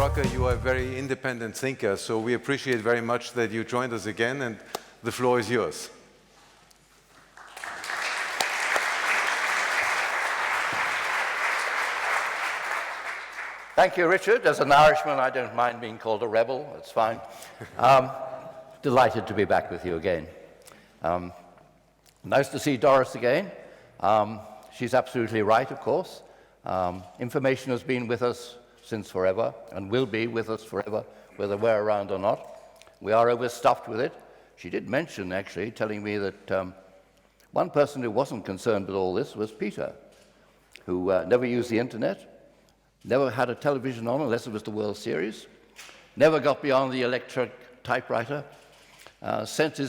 Drucker, you are a very independent thinker, so we appreciate very much that you joined us again, and the floor is yours. Thank you, Richard. As an Irishman, I don't mind being called a rebel. It's fine. Delighted to be back with you again. Nice to see Doris again. She's absolutely right, of course. Information has been with us since forever and will be with us forever, whether we're around or not. We are overstuffed with it. She did mention, actually, telling me that one person who wasn't concerned with all this was Peter, who never used the internet, never had a television on unless it was the World Series, never got beyond the electric typewriter, sent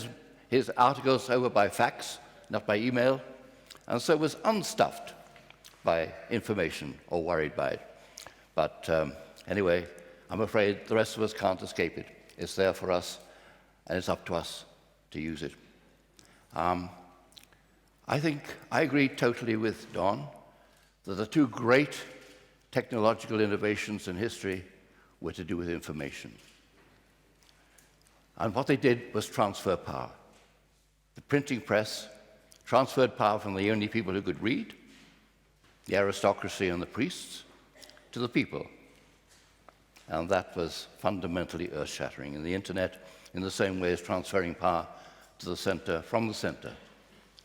his articles over by fax, not by email, and so was unstuffed by information or worried by it. But anyway, I'm afraid the rest of us can't escape it. It's there for us, and it's up to us to use it. I think I agree totally with Don that the two great technological innovations in history were to do with information. And what they did was transfer power. The printing press transferred power from the only people who could read, the aristocracy and the priests, to the people. And that was fundamentally earth-shattering. And the internet, in the same way, is transferring power to the center, from the center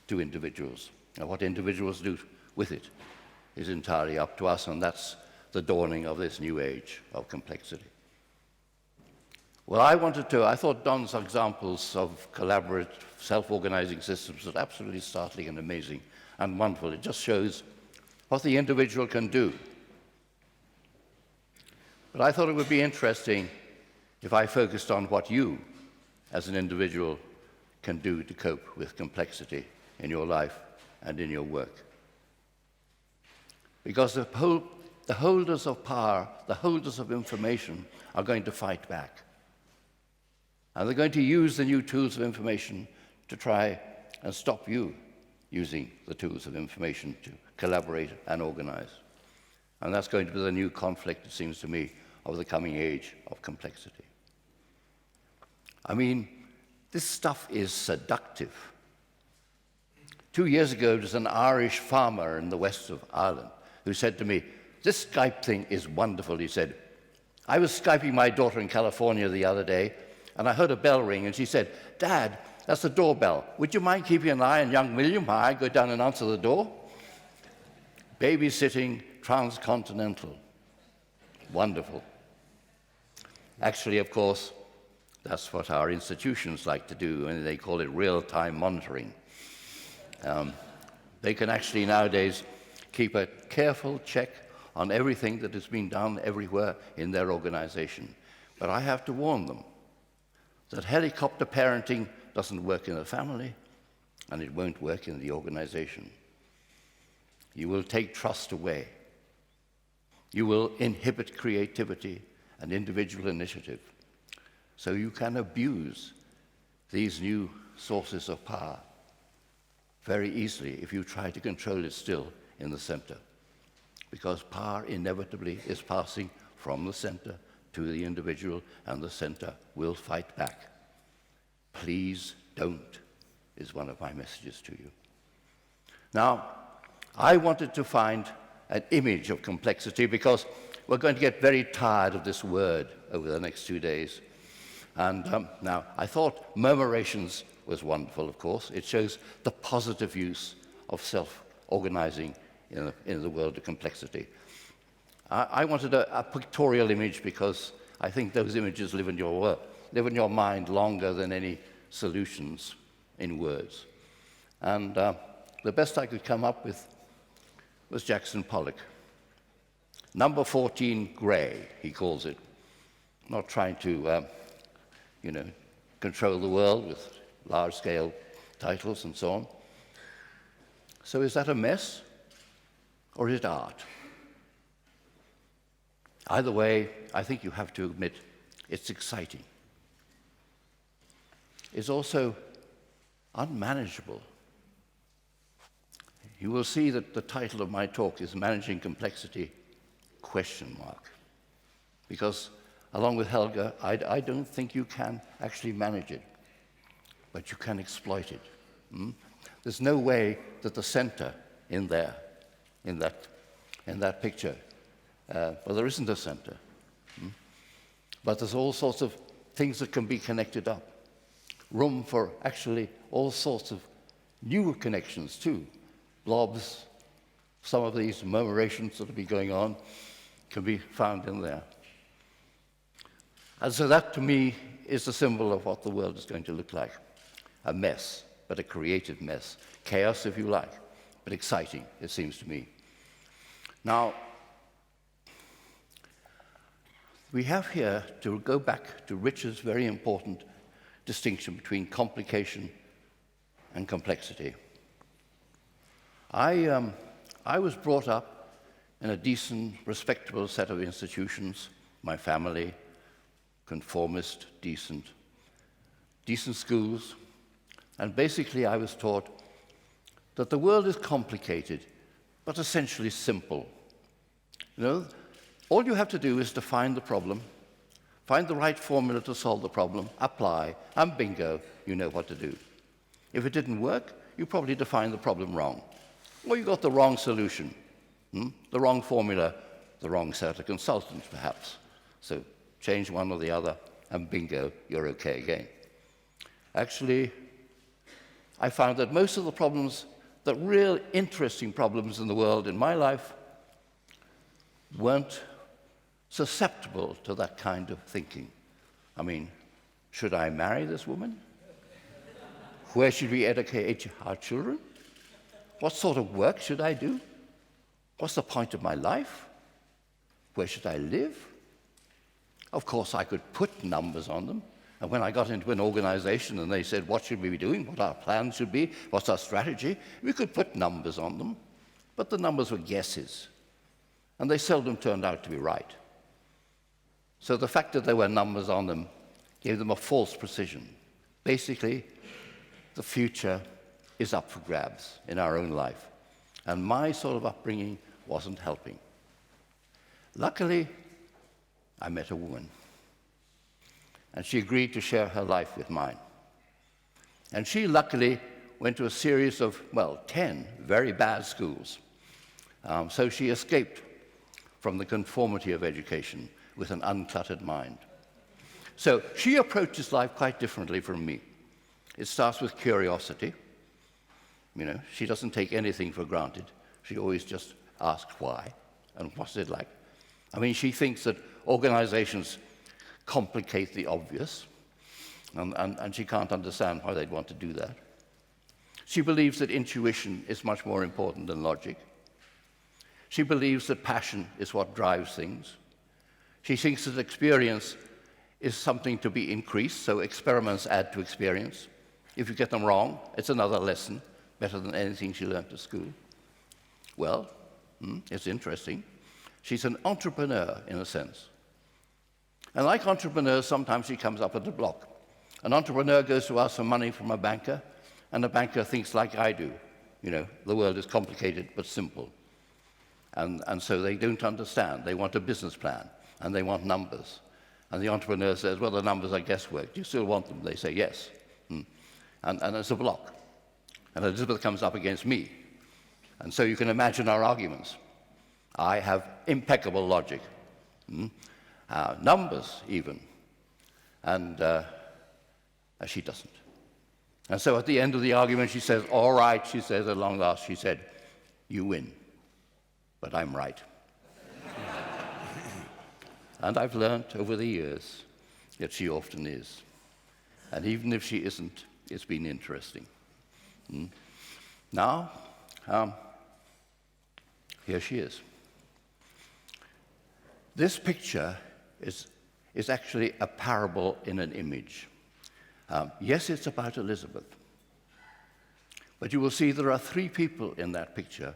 to individuals. And what individuals do with it is entirely up to us, and that's the dawning of this new age of complexity. Well, I thought Don's examples of collaborative, self-organizing systems was absolutely startling and amazing and wonderful. It just shows what the individual can do. But I thought it would be interesting if I focused on what you, as an individual, can do to cope with complexity in your life and in your work. Because the holders of power, the holders of information, are going to fight back. And they're going to use the new tools of information to try and stop you using the tools of information to collaborate and organize. And that's going to be the new conflict, it seems to me, of the coming age of complexity. I mean, this stuff is seductive. 2 years ago, there was an Irish farmer in the west of Ireland who said to me, "This Skype thing is wonderful," he said. "I was Skyping my daughter in California the other day, and I heard a bell ring, and she said, 'Dad, that's the doorbell. Would you mind keeping an eye on young William while I go down and answer the door?'" Babysitting transcontinental. Wonderful. Actually, of course, that's what our institutions like to do, and they call it real-time monitoring. They can actually nowadays keep a careful check on everything that has been done everywhere in their organization. But I have to warn them that helicopter parenting doesn't work in a family, and it won't work in the organization. You will take trust away. You will inhibit creativity and individual initiative. So you can abuse these new sources of power very easily if you try to control it still in the center. Because power inevitably is passing from the center to the individual, and the center will fight back. Please don't, is one of my messages to you. Now, I wanted to find an image of complexity because we're going to get very tired of this word over the next 2 days. And now, I thought murmurations was wonderful, of course. It shows the positive use of self-organizing in the world of complexity. I wanted a pictorial image because I think those images live in your mind longer than any solutions in words. And the best I could come up with was Jackson Pollock. Number 14 gray, he calls it. Not trying to, control the world with large-scale titles and so on. So is that a mess, or is it art? Either way, I think you have to admit it's exciting. It's also unmanageable. You will see that the title of my talk is Managing Complexity, ? Because along with Helga, I don't think you can actually manage it, but you can exploit it. There's no way that the center in there, in that picture, well, there isn't a center, but there's all sorts of things that can be connected up. Room for actually all sorts of new connections too. Blobs, some of these murmurations that will be going on can be found in there. And so that, to me, is the symbol of what the world is going to look like. A mess, but a creative mess. Chaos, if you like, but exciting, it seems to me. Now, we have here to go back to Richard's very important distinction between complication and complexity. I was brought up in a decent, respectable set of institutions, my family, conformist, decent schools, and basically I was taught that the world is complicated, but essentially simple. You know, all you have to do is define the problem, find the right formula to solve the problem, apply, and bingo, you know what to do. If it didn't work, you probably defined the problem wrong. Or you got the wrong solution, the wrong formula, the wrong set of consultants, perhaps. So change one or the other, and bingo, you're okay again. Actually, I found that most of the problems, the real interesting problems in the world in my life, weren't susceptible to that kind of thinking. I mean, should I marry this woman? Where should we educate our children? What sort of work should I do? What's the point of my life? Where should I live? Of course, I could put numbers on them. And when I got into an organization and they said, what should we be doing, what our plans should be, what's our strategy, we could put numbers on them. But the numbers were guesses. And they seldom turned out to be right. So the fact that there were numbers on them gave them a false precision. Basically, the future is up for grabs in our own life. And my sort of upbringing wasn't helping. Luckily, I met a woman. And she agreed to share her life with mine. And she luckily went to a series of, 10 very bad schools. So she escaped from the conformity of education with an uncluttered mind. So she approaches life quite differently from me. It starts with curiosity. You know, she doesn't take anything for granted. She always just asks why and what's it like. I mean, she thinks that organizations complicate the obvious, and she can't understand why they'd want to do that. She believes that intuition is much more important than logic. She believes that passion is what drives things. She thinks that experience is something to be increased, so experiments add to experience. If you get them wrong, it's another lesson, better than anything she learned at school. Well, it's interesting. She's an entrepreneur, in a sense. And like entrepreneurs, sometimes she comes up at the block. An entrepreneur goes to ask for money from a banker, and the banker thinks like I do. You know, the world is complicated but simple. And so they don't understand. They want a business plan, and they want numbers. And the entrepreneur says, well, the numbers are guesswork. Do you still want them? They say, yes. And there's a block. And Elizabeth comes up against me. And so you can imagine our arguments. I have impeccable logic. Numbers, even. And she doesn't. And so at the end of the argument, she says, all right, she says, at long last, she said, you win, but I'm right. And I've learned over the years that she often is. And even if she isn't, it's been interesting. Now, here she is. This picture is actually a parable in an image. Yes, it's about Elizabeth. But you will see there are 3 people in that picture.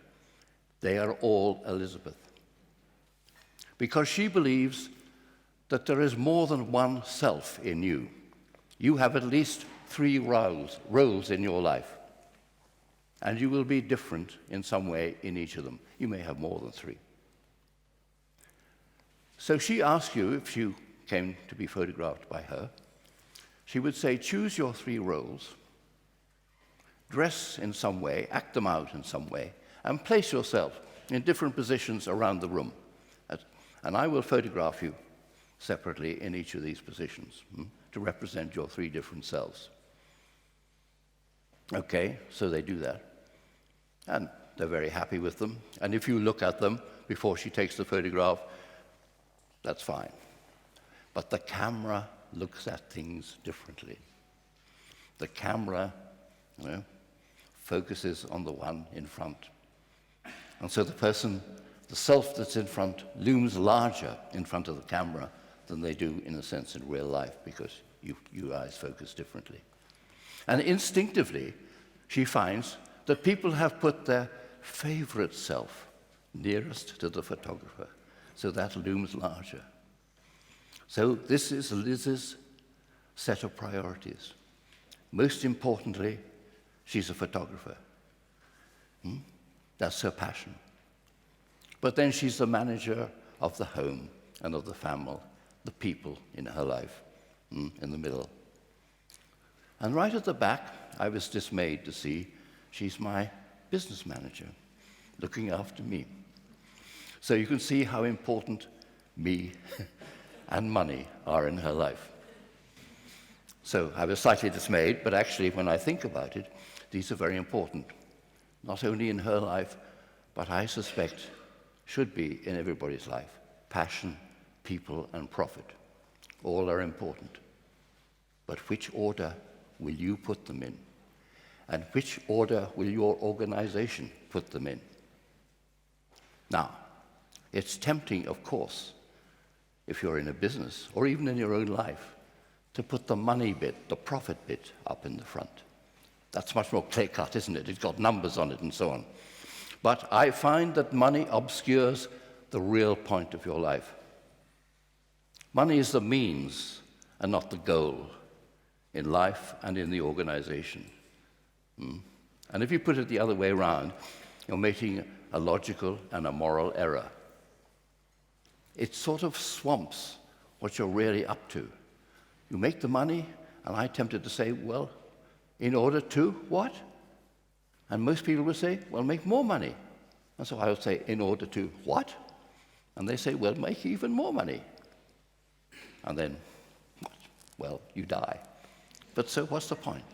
They are all Elizabeth. Because she believes that there is more than one self in you. You have at least 3 roles in your life. And you will be different in some way in each of them. You may have more than 3. So she asks you if you came to be photographed by her, she would say, choose your 3 roles, dress in some way, act them out in some way, and place yourself in different positions around the room. And I will photograph you separately in each of these positions to represent your 3 different selves. Okay, so they do that. And they're very happy with them. And if you look at them before she takes the photograph, that's fine. But the camera looks at things differently. The camera, focuses on the one in front. And so the self that's in front, looms larger in front of the camera than they do, in a sense, in real life, because you eyes focus differently. And instinctively, she finds that people have put their favorite self nearest to the photographer, so that looms larger. So this is Liz's set of priorities. Most importantly, she's a photographer. That's her passion. But then she's the manager of the home and of the family, the people in her life, in the middle. And right at the back, I was dismayed to see she's my business manager, looking after me. So you can see how important me and money are in her life. So I was slightly dismayed, but actually, when I think about it, these are very important, not only in her life, but I suspect should be in everybody's life. Passion, people, and profit. All are important. But which order will you put them in? And which order will your organization put them in? Now, it's tempting, of course, if you're in a business, or even in your own life, to put the money bit, the profit bit, up in the front. That's much more clear-cut, isn't it? It's got numbers on it and so on. But I find that money obscures the real point of your life. Money is the means and not the goal in life and in the organization. And if you put it the other way around, you're making a logical and a moral error. It sort of swamps what you're really up to. You make the money, and I'm tempted to say, well, in order to what? And most people would say, well, make more money. And so I would say, in order to what? And they say, well, make even more money. And then, what? Well, you die. But so what's the point?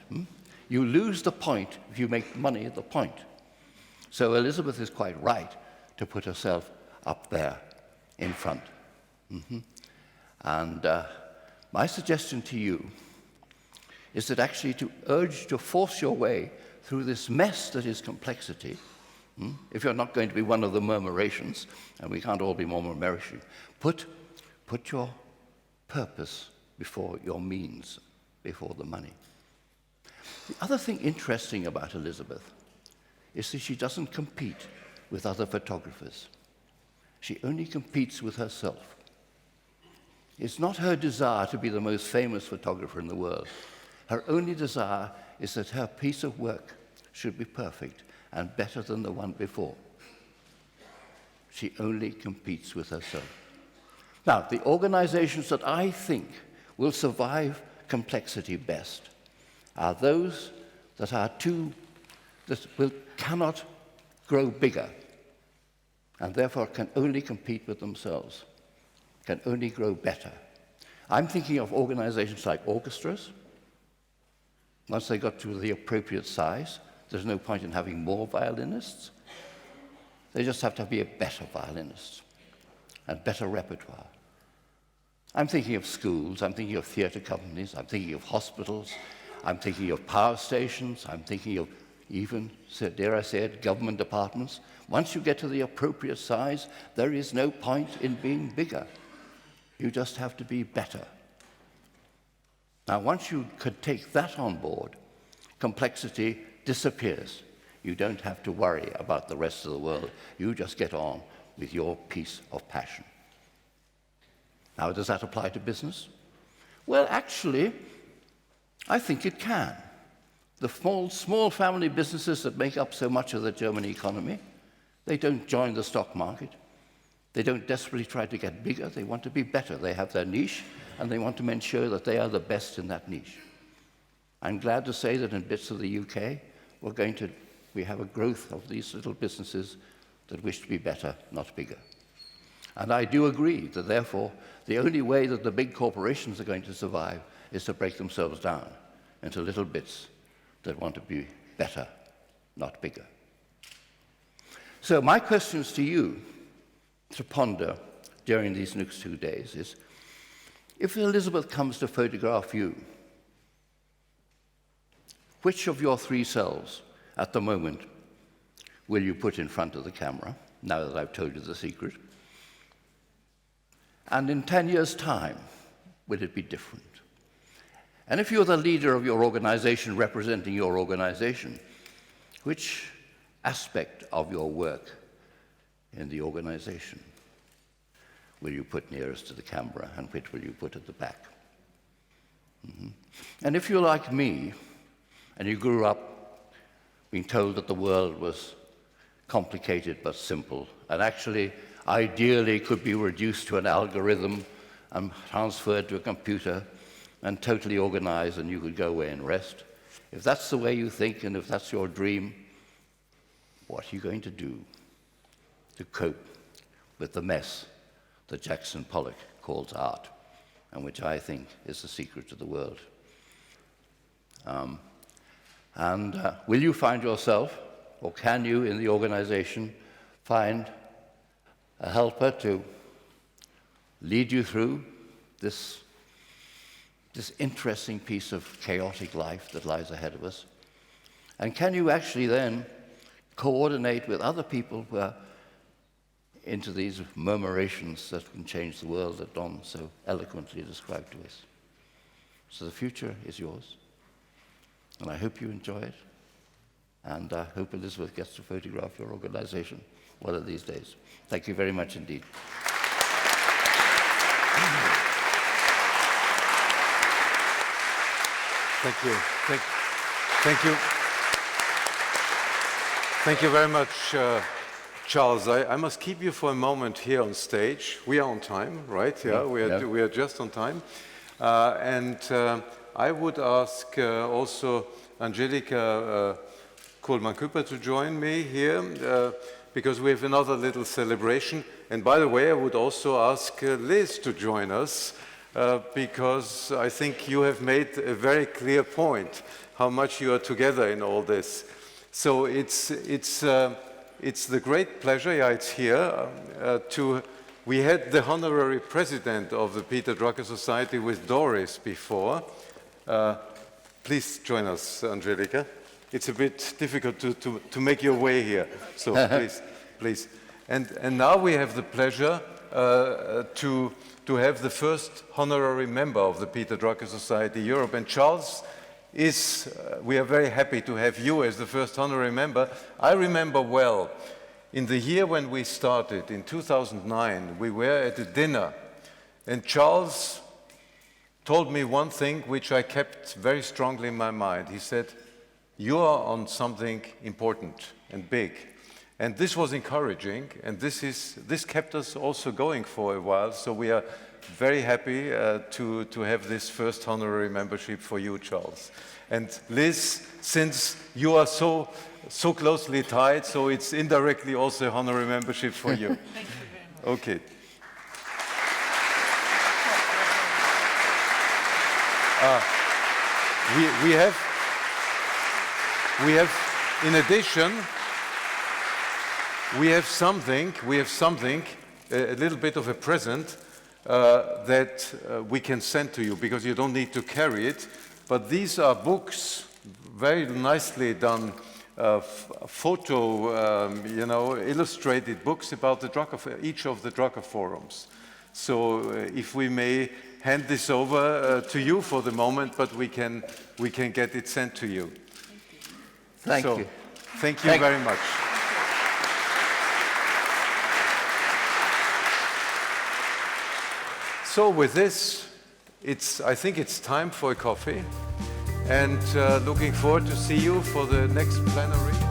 You lose the point if you make money the point. So Elizabeth is quite right to put herself up there in front. And my suggestion to you is that actually to urge to force your way through this mess that is complexity, if you're not going to be one of the murmurations, and we can't all be murmuration, put your purpose before your means, before the money. The other thing interesting about Elizabeth is that she doesn't compete with other photographers. She only competes with herself. It's not her desire to be the most famous photographer in the world. Her only desire is that her piece of work should be perfect and better than the one before. She only competes with herself. Now, the organizations that I think will survive complexity best are those that cannot grow bigger and therefore can only compete with themselves, can only grow better. I'm thinking of organizations like orchestras. Once they got to the appropriate size, there's no point in having more violinists. They just have to be a better violinist and better repertoire. I'm thinking of schools, I'm thinking of theater companies, I'm thinking of hospitals, I'm thinking of power stations, I'm thinking of even, dare I say it, government departments. Once you get to the appropriate size, there is no point in being bigger. You just have to be better. Now, once you could take that on board, complexity disappears. You don't have to worry about the rest of the world. You just get on with your piece of passion. Now, does that apply to business? Well, actually, I think it can. The small family businesses that make up so much of the German economy, they don't join the stock market. They don't desperately try to get bigger, they want to be better. They have their niche, and they want to ensure that they are the best in that niche. I'm glad to say that in bits of the UK, we have a growth of these little businesses that wish to be better, not bigger. And I do agree that, therefore, the only way that the big corporations are going to survive is to break themselves down into little bits that want to be better, not bigger. So my questions to you to ponder during these next 2 days is, if Elizabeth comes to photograph you, which of your 3 selves at the moment will you put in front of the camera, now that I've told you the secret? And in 10 years' time, will it be different? And if you're the leader of your organization, representing your organization, which aspect of your work in the organization will you put nearest to the camera, and which will you put at the back? And if you're like me, and you grew up being told that the world was complicated but simple, and actually ideally could be reduced to an algorithm and transferred to a computer and totally organized, and you could go away and rest, if that's the way you think and if that's your dream, what are you going to do to cope with the mess that Jackson Pollock calls art, and which I think is the secret to the world? Will you find yourself, or can you in the organization find a helper to lead you through this interesting piece of chaotic life that lies ahead of us? And can you actually then coordinate with other people who are into these murmurations that can change the world that Don so eloquently described to us? So the future is yours, and I hope you enjoy it, and I hope Elizabeth gets to photograph your organization one of these days. Thank you very much indeed. Thank you. Thank you. Thank you very much, Charles. I must keep you for a moment here on stage. We are on time, right? Yeah, we are just on time. I would ask also Angelika Kohlmann-Küpper to join me here, because we have another little celebration. And by the way, I would also ask Liz to join us, because I think you have made a very clear point how much you are together in all this. So it's the great pleasure, yeah, it's here, we had the honorary president of the Peter Drucker Society with Doris before. Please join us, Angelika. It's a bit difficult to make your way here, so please. And now we have the pleasure to have the first honorary member of the Peter Drucker Society Europe. And Charles we are very happy to have you as the first honorary member. I remember well, in the year when we started, in 2009, we were at a dinner, and Charles told me one thing which I kept very strongly in my mind. He said, "You are on something important and big." And this was encouraging, and this kept us also going for a while. So we are very happy to have this first honorary membership for you, Charles. And Liz, since you are so closely tied, so it's indirectly also a honorary membership for you. Thank you very much. Okay. We have, in addition, we have something, a little bit of a present that we can send to you, because you don't need to carry it. But these are books, very nicely done, illustrated books about each of the Drucker forums. So if we may hand this over to you for the moment, but we can get it sent to you. Thank you. Thank you very much. So with this, I think it's time for a coffee, and looking forward to see you for the next plenary.